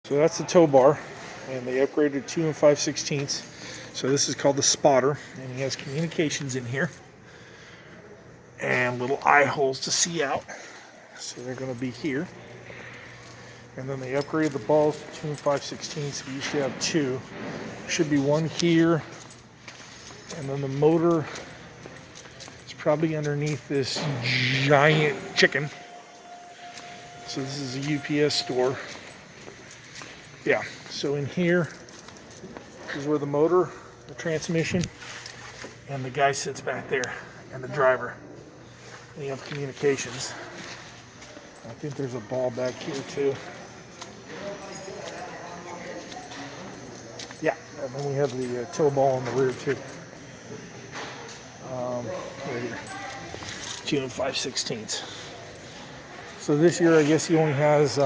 So that's the tow bar, and they upgraded 2 5/16. So this is called the spotter, and he has communications in here and little eye holes to see out. So they're going to be here. And then they upgraded the balls to 2 5/16. We used to have 2. Should be 1 here, and then the motor is probably underneath this giant chicken. So this is a UPS store. Yeah, so in here is where the motor, the transmission, and the guy sits back there, and the driver. And you have communications. I think there's a ball back here too. Yeah, and then we have the tow ball in the rear too. Right here. 2 5/16. So this year, I guess he only has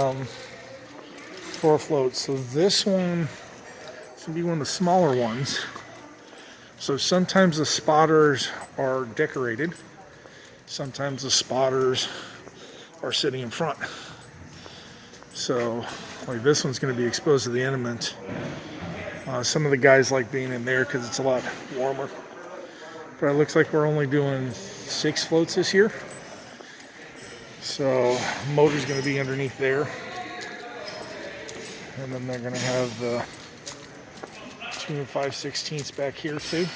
4 floats. So this one should be one of the smaller ones. So sometimes the spotters are decorated. Sometimes the spotters are sitting in front. So like this one's going to be exposed to the elements. Some of the guys like being in there because it's a lot warmer. But it looks like we're only doing 6 floats this year. So motor's going to be underneath there. And then they're going to have the 2 5/16 back here too.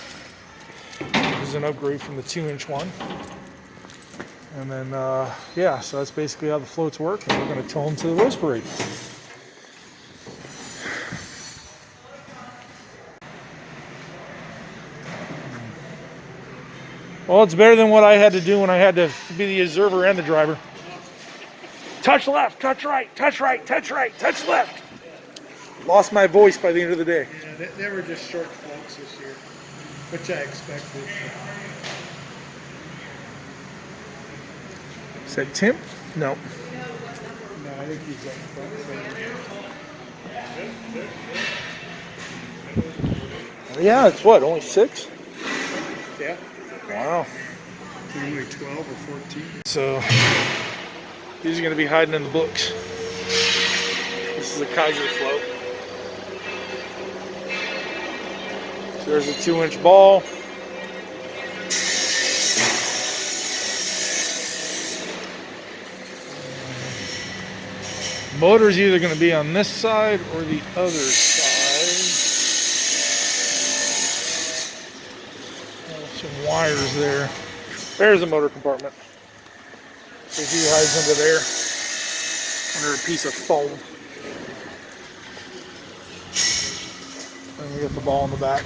This is an upgrade from the 2-inch one. And then, yeah, so that's basically how the floats work. And we're going to tow them to the Rose Parade. Well, it's better than what I had to do when I had to be the observer and the driver. Touch left, touch right, touch right, touch right, touch left. Lost my voice by the end of the day. Yeah, they were just short floats this year, which I expected. Is that Tim? No. No, I think he's up front. Yeah, it's what, only 6? Yeah. Wow. Only 12 or 14. So, these are going to be hiding in the books. This is a Kaiser float. So there's a 2-inch ball. Motor's either going to be on this side or the other side. Oh, some wires there. There's the motor compartment. So he hides under there, under a piece of foam. And we got the ball in the back.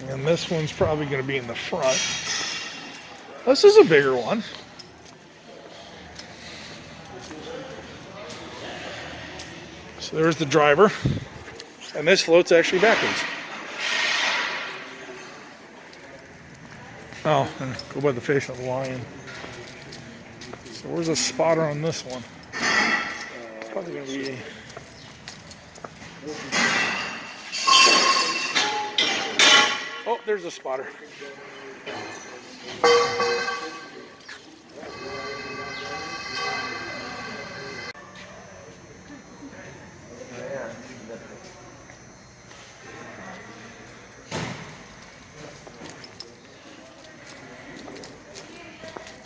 And this one's probably going to be in the front. This is a bigger one. So there's the driver. And this float's actually backwards. Oh, and go by the face of the lion. So where's the spotter on this one? It's probably going to be... Oh, there's a spotter.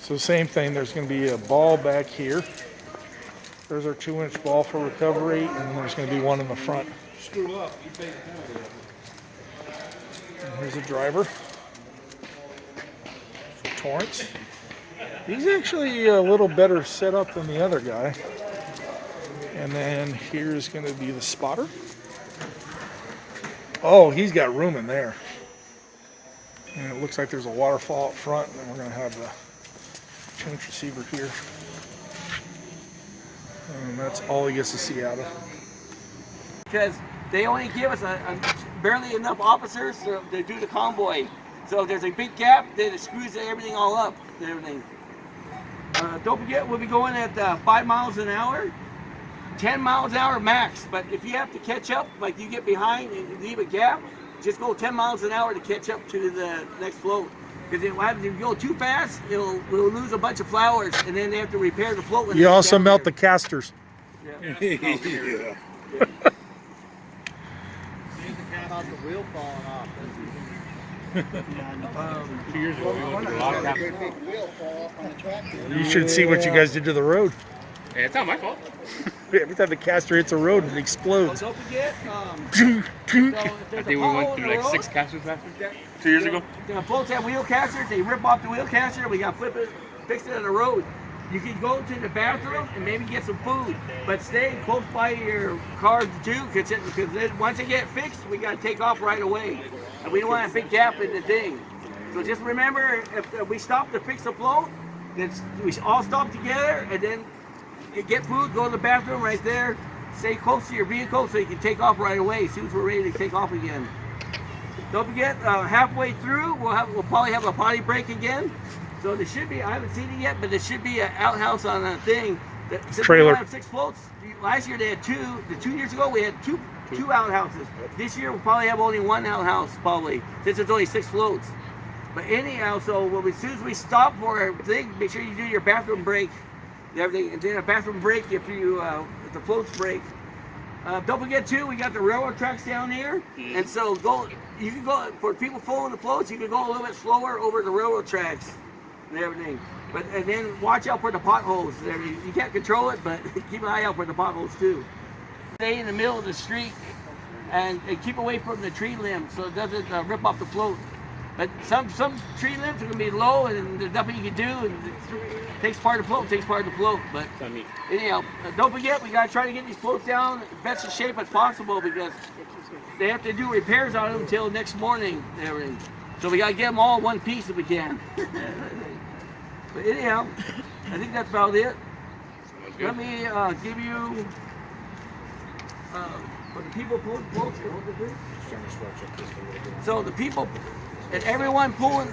So same thing, there's going to be a ball back here. There's our 2-inch ball for recovery, and then there's going to be one in the front. Screw up. You paid for it. Here's a driver for Torrance. He's actually a little better set up than the other guy. And then here's going to be the spotter. Oh, he's got room in there. And it looks like there's a waterfall up front, and then we're going to have the 2-inch receiver here. And that's all he gets to see out of. Because they only give us barely enough officers to do the convoy. So if there's a big gap, then it screws everything all up. Everything. Don't forget, we'll be going at 5 miles an hour, 10 miles an hour max. But if you have to catch up, like you get behind and leave a gap, just go 10 miles an hour to catch up to the next float. Because what happens if you go too fast, we'll lose a bunch of flowers, and then they have to repair the float. When You also melt the casters. Yeah. See the cat off the wheel falling off. 2 years ago, we went to the log cabin. Big wheel fall off on the tractor. You should see what you guys did to the road. Yeah, it's not my fault. Every time the caster hits a road, it Well, explodes. don't forget, I think we went through like 6 casters last year. 2 years ago. The floats have wheel casters. They rip off the wheel caster. We got to flip it, fix it on the road. You can go to the bathroom and maybe get some food, but stay close by your car too, because then once it get fixed, we got to take off right away, and we don't want a big gap in the thing. So just remember, if we stop to fix the float, then we all stop together, and then you get food, go to the bathroom right there, stay close to your vehicle so you can take off right away as soon as we're ready to take off again. Don't forget, halfway through, we'll probably have a potty break again. So there should be, I haven't seen it yet, but there should be an outhouse on a thing. Since Trailer. we have 6 floats, last year they had 2. The 2 years ago we had two outhouses. This year we'll probably have only 1 outhouse, probably, since it's only 6 floats. But anyhow, so as soon as we stop for a thing, make sure you do your bathroom break and everything. And then a bathroom break if the floats break. Don't forget too, we got the railroad tracks down here, and so you can go, for people following the floats, you can go a little bit slower over the railroad tracks and everything. And then watch out for the potholes. You can't control it, but keep an eye out for the potholes too. Stay in the middle of the street and keep away from the tree limbs so it doesn't rip off the float. But some tree limbs are going to be low, and there's nothing you can do, and it takes part of the float, But anyhow, don't forget, we got to try to get these floats down in best of shape as possible, because they have to do repairs on them until next morning and everything. So we got to get them all in one piece if we can. But anyhow, I think that's about it. Let me give you, for the people pulling floats, so the people, and everyone pulling,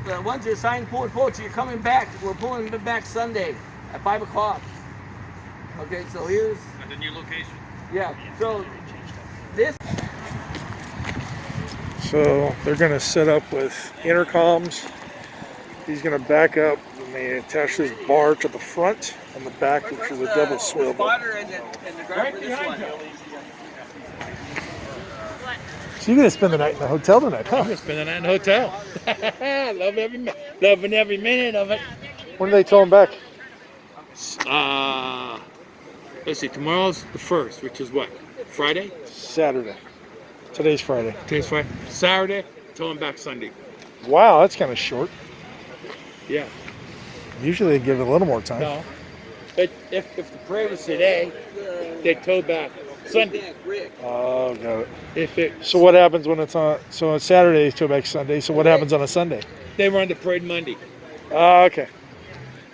the ones that are signed pulling floats, you're coming back. We're pulling them back Sunday at 5 o'clock. Okay, so here's At the new location. Yeah, so this. So they're going to set up with intercoms. He's going to back up, and they attach this bar to the front and the back, which is a double swivel. Spotter and the grab for this one. So you're going to spend the night in the hotel tonight, huh? I'm gonna spend the night in the hotel. Loving every minute of it. When do they tow him back? Let's see. Tomorrow's the 1st, which is what? Friday. Saturday. Today's Friday. Today's Friday. Saturday. Towing back Sunday. Wow, that's kind of short. Yeah. Usually they give it a little more time. No. But if the parade was today, they tow back Sunday. Oh, got it. If it So what happens when it's on? So on Saturday they tow back Sunday. So what happens on a Sunday? they run the parade Monday. Oh, okay.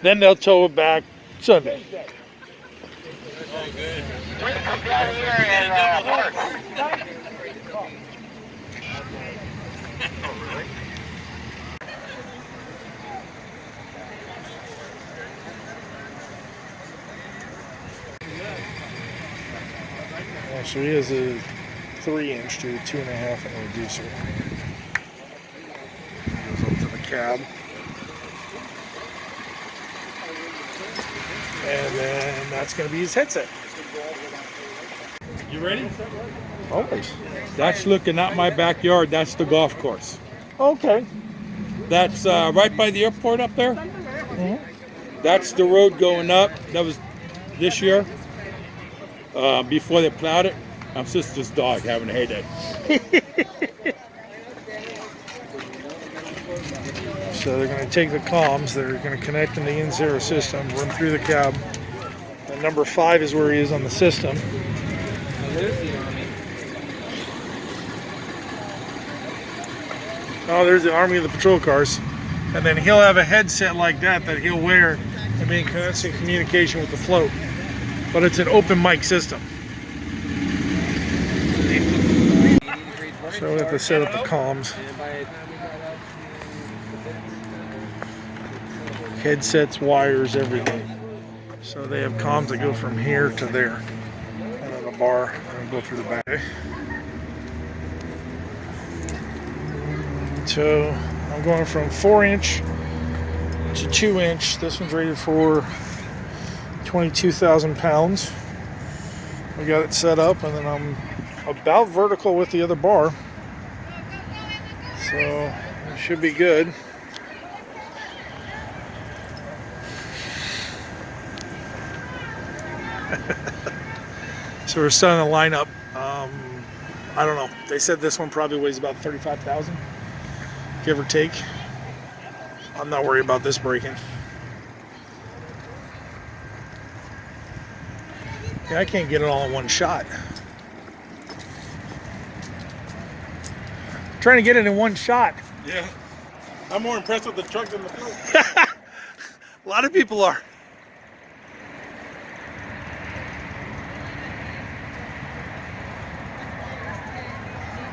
Then they'll tow it back Sunday. Yeah, so he has a 3-inch to a 2.5 and a reducer. Goes up to the cab. And then that's going to be his headset. You ready? Always. That's looking at my backyard. That's the golf course. Okay. That's right by the airport up there. That's the road going up. That was this year. Before they plowed it. My sister's dog having a heyday. So they're going to take the comms, they're going to connect in the N0 system, run through the cab. And number 5 is where he is on the system. Oh, there's the Army of the patrol cars. And then he'll have a headset like that he'll wear and be in constant communication with the float. But it's an open mic system. So we have to set up the comms. Headsets, wires, everything. So they have comms that go from here to there. And then the bar, and go through the back. So I'm going from 4-inch to 2-inch. This one's rated for 22,000 pounds. We got it set up, and then I'm about vertical with the other bar. So it should be good. So we're starting to line up. I don't know. They said this one probably weighs about 35,000, give or take. I'm not worried about this breaking. Yeah, I can't get it all in one shot. Trying to get it in one shot. Yeah. I'm more impressed with the truck than the float. A lot of people are.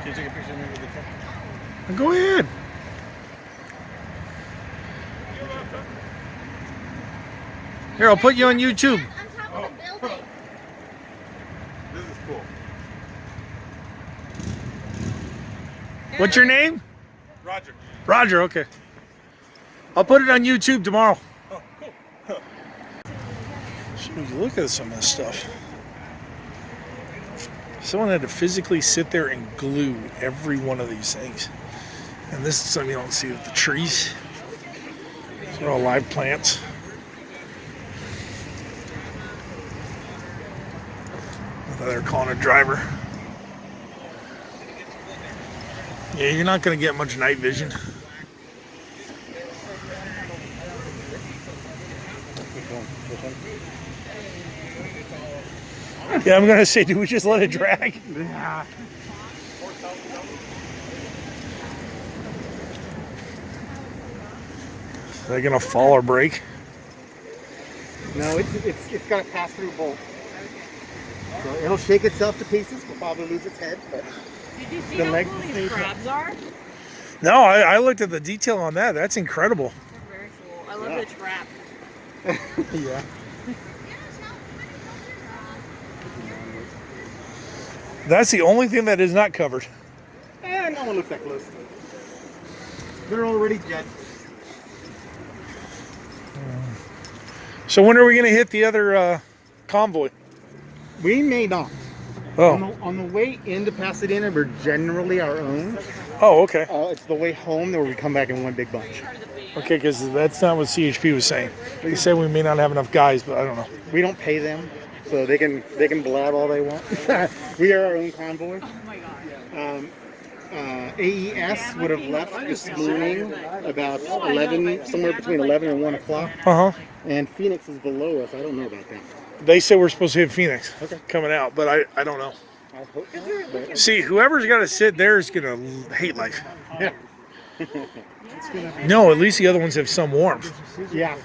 Can you take a picture of me with the truck? Go ahead. Here, I'll put you on YouTube. On top of the building. This is cool. What's your name? Roger. Roger, okay. I'll put it on YouTube tomorrow. Oh, cool. Jeez, look at some of this stuff. Someone had to physically sit there and glue every one of these things. And this is something you don't see with the trees. They're all live plants. I thought they were calling a driver. Yeah, you're not going to get much night vision. Yeah, I'm going to say, do we just let it drag? Yeah. Are they going to fall or break? No, it's got a pass-through bolt. So it'll shake itself to pieces. We'll probably lose its head, but Did you see The how legs cool stay these put. crabs are? No, I looked at the detail on that. That's incredible. They're very cool. I love the trap. yeah. That's the only thing that is not covered. No one looks that close. They're already dead. So when are we going to hit the other convoy? We may not. Oh, On the way into Pasadena, we're generally our own. oh, okay, It's the way home that we come back in one big bunch. okay, because that's not what CHP was saying. They said we may not have enough guys, but I don't know. We don't pay them, so they can blab all they want. We are our own convoy. Oh my god. AES would have left this morning about 11, somewhere between 11 and 1 o'clock. Uh huh. And Phoenix is below us. I don't know about that. They said we're supposed to hit Phoenix Okay. coming out, but I don't know. I hope not, but See, whoever's got to sit there is going to hate life. yeah. No, at least the other ones have some warmth. Yeah.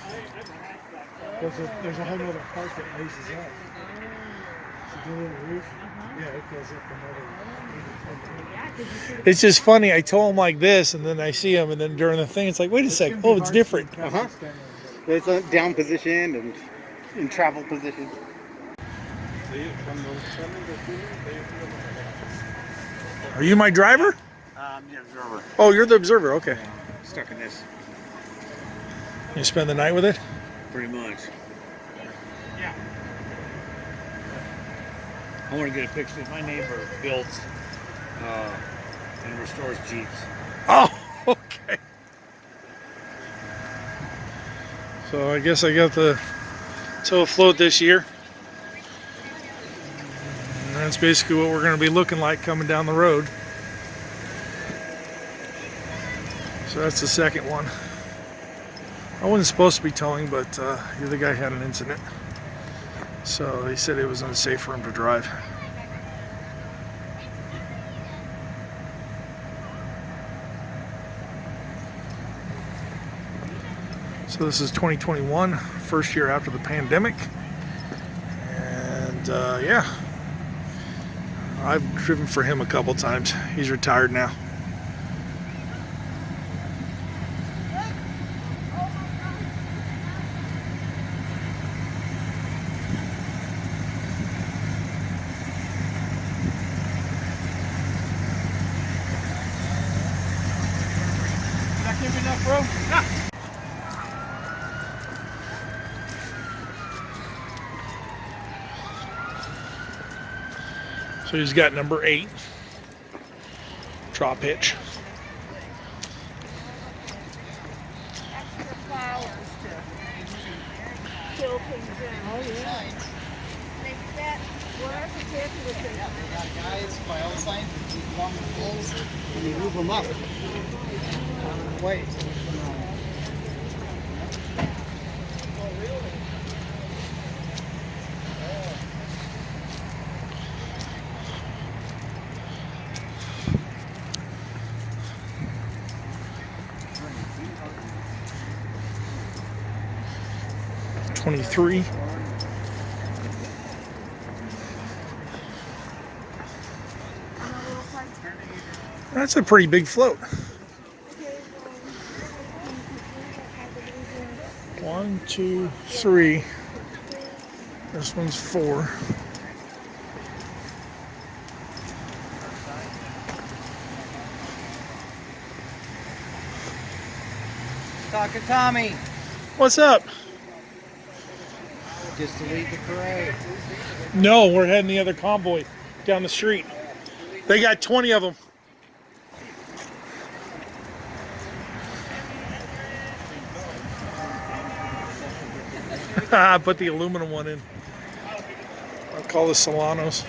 There's a whole other part that raises up. So the little roof, yeah, it goes up another. It's just funny. I told them like this, and then I see them, and then during the thing, it's like, wait a sec. Oh, it's different. Uh-huh. It's a down position and in travel position. Are you my driver? The observer. Oh, you're the observer. Okay. Stuck in this, You spend the night with it? pretty much. Yeah. I want to get a picture. My neighbor builds and restores Jeeps. Oh, okay. So I guess I got the tow float this year. And that's basically what we're going to be looking like coming down the road. So that's the second one. I wasn't supposed to be towing, but the other guy had an incident. So they said it was unsafe for him to drive. So this is 2021, first year after the pandemic. And yeah, I've driven for him a couple times. He's retired now. bro? So he's got number 8. Drop hitch. Extra flowers to fill things in. Oh, yeah. They set whatever careful with it. They got guys by all signs along the poles and they move them up. Wait. 23. That's a pretty big float. 1, 2, 3. This one's 4. Talk to Tommy. What's up? Just to lead the parade. No, we're heading the other convoy down the street. They got 20 of them. I put the aluminum one in. I'll call this Solanos.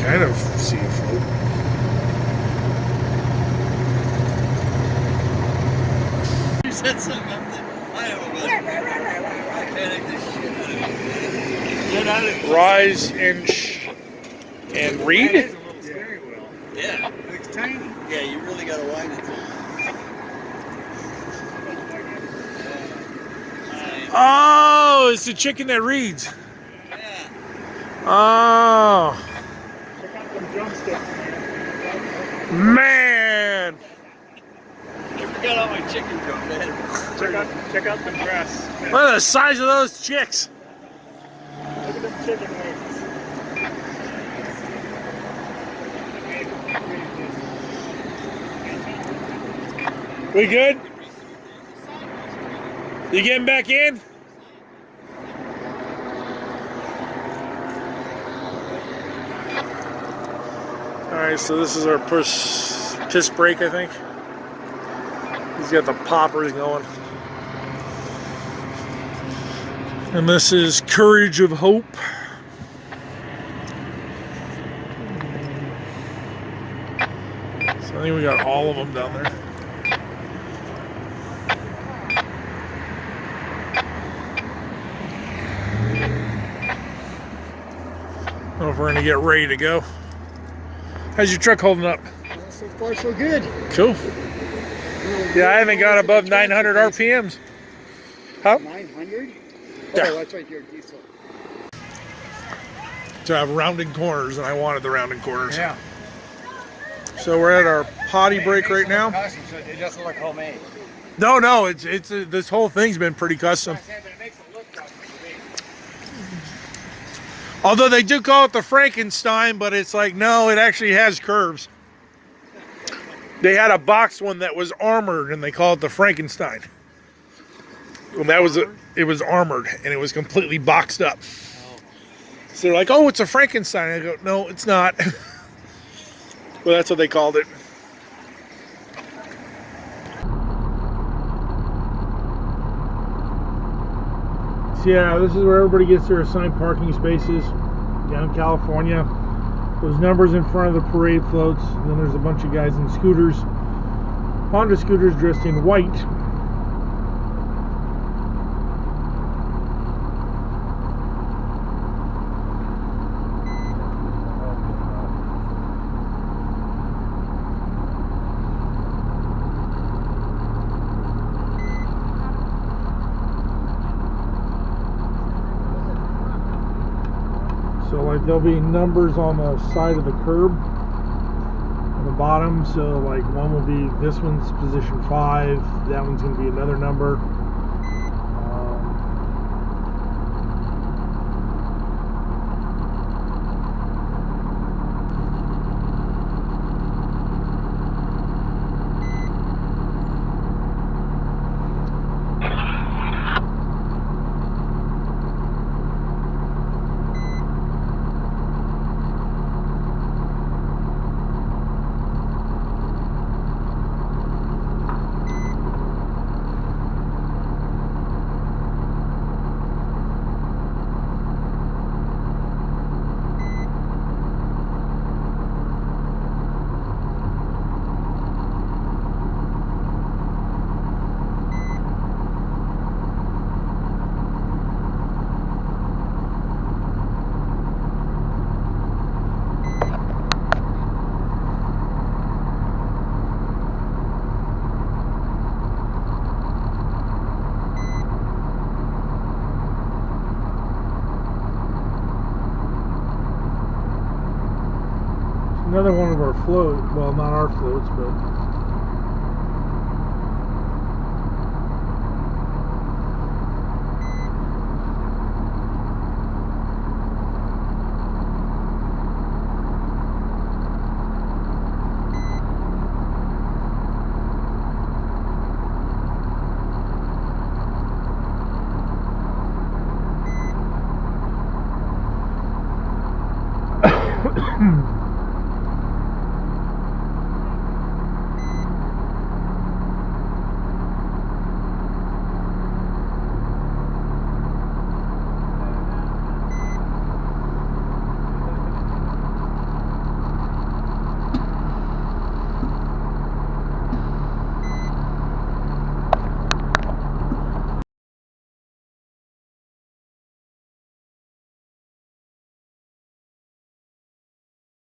Kind of see a float. You said something up there. I don't know. I panicked the shit out of me. Rise and read. That is a little steering wheel. Yeah. It's tiny. Yeah, you really gotta wind it. Oh, it's the chicken that reads. Yeah. Oh, Check out them drumsticks, man. I forgot all my chicken joke, man. check out the breasts. Look at the size of those chicks. Look at them chicken wings. We good? You getting back in? All right, so this is our piss break, I think. He's got the poppers going. And this is Courage of Hope. So I think we got all of them down there. I don't know if we're gonna get ready to go. How's your truck holding up? So far, so good. Cool. Yeah, I haven't gone above 900 RPMs. Huh? 900? Yeah. Oh, that's right here, diesel. To have rounding corners, and I wanted the rounding corners. Yeah. So we're at our potty break right now. It doesn't look homemade. No, it's this whole thing's been pretty custom. Although they do call it the Frankenstein, but it's like, no, it actually has curves. They had a box one that was armored, and they call it the Frankenstein. Well, it was armored, and it was completely boxed up. So they're like, oh, it's a Frankenstein. I go, no, it's not. Well, that's what they called it. So yeah, this is where everybody gets their assigned parking spaces down in California. Those numbers in front of the parade floats. And then there's a bunch of guys in scooters, Honda scooters dressed in white. like there'll be numbers on the side of the curb on the bottom. So like one will be, this one's position 5, that one's going to be another number. Another one of our floats, well, not our floats, but